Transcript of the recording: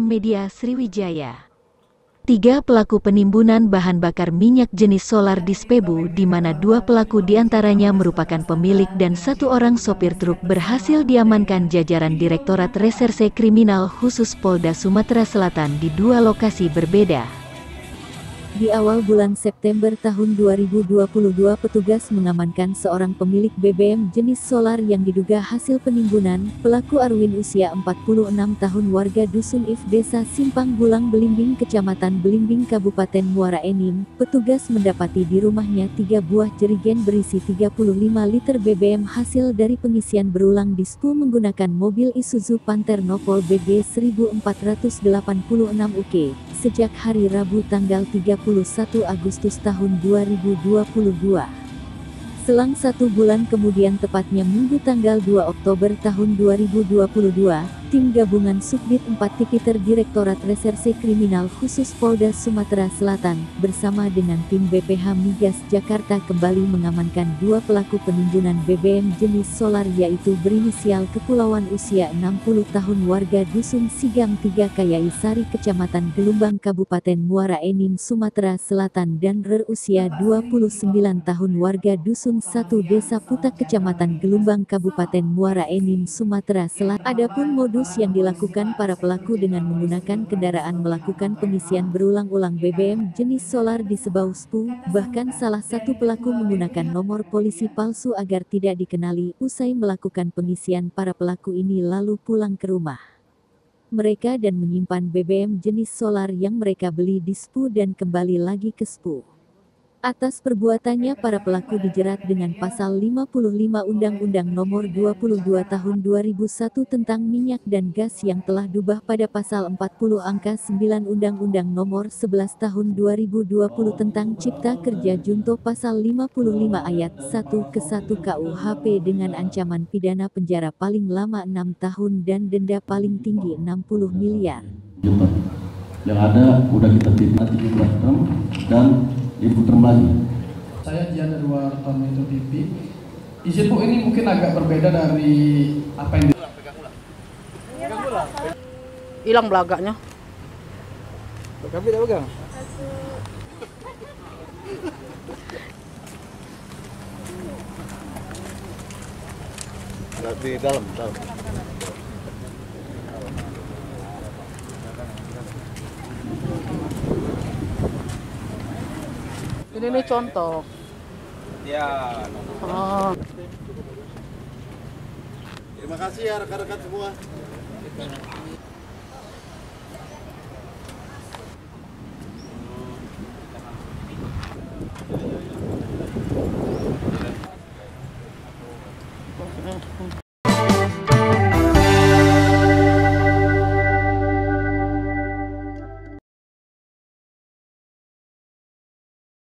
Media Sriwijaya. 3 pelaku penimbunan bahan bakar minyak jenis solar di Spebu, di mana 2 pelaku diantaranya merupakan pemilik dan 1 orang sopir truk berhasil diamankan jajaran Direktorat Reserse Kriminal Khusus Polda Sumatera Selatan di 2 lokasi berbeda. Di awal bulan September tahun 2022, petugas mengamankan seorang pemilik BBM jenis solar yang diduga hasil penimbunan. Pelaku Arwin usia 46 tahun warga Dusun If Desa Simpang Bulang Belimbing Kecamatan Belimbing Kabupaten Muara Enim. Petugas mendapati di rumahnya 3 buah jerigen berisi 35 liter BBM hasil dari pengisian berulang di SPU menggunakan mobil Isuzu Panther Nopol BG 1486 UK sejak hari Rabu tanggal 31 Agustus tahun 2022. Selang 1 bulan kemudian, tepatnya Minggu tanggal 2 Oktober tahun 2022, tim gabungan Subdit 4 Tipiter Direktorat Reserse Kriminal Khusus Polda Sumatera Selatan bersama dengan tim BPH Migas Jakarta kembali mengamankan 2 pelaku penimbunan BBM jenis solar, yaitu berinisial Kepulauan usia 60 tahun warga Dusun Sigam 3 Kayai Sari Kecamatan Gelumbang Kabupaten Muara Enim Sumatera Selatan dan Rer usia 29 tahun warga Dusun 1 Desa Putak Kecamatan Gelumbang Kabupaten Muara Enim Sumatera Selatan. Adapun modus yang dilakukan para pelaku dengan menggunakan kendaraan melakukan pengisian berulang-ulang BBM jenis solar di sebau SPU, bahkan salah satu pelaku menggunakan nomor polisi palsu agar tidak dikenali. Usai melakukan pengisian, para pelaku ini lalu pulang ke rumah mereka dan menyimpan BBM jenis solar yang mereka beli di SPU dan kembali lagi ke SPU. Atas perbuatannya, para pelaku dijerat dengan pasal 55 Undang-Undang Nomor 22 Tahun 2001 tentang minyak dan gas yang telah diubah pada pasal 40 angka 9 Undang-Undang Nomor 11 Tahun 2020 tentang Cipta Kerja junto pasal 55 ayat 1 ke 1 KUHP dengan ancaman pidana penjara paling lama 6 tahun dan denda paling tinggi 60 miliar. Yang ada udah kita titik 17 gram dan diputar lagi. Saya Jian dari wartawan Metro TV. Izin Bu, ini mungkin agak berbeda dari apa yang hilang belagaknya. Kami tidak pegang. Di dalam. Ini contoh. Ya. Oh. Terima kasih ya rekan-rekan semua.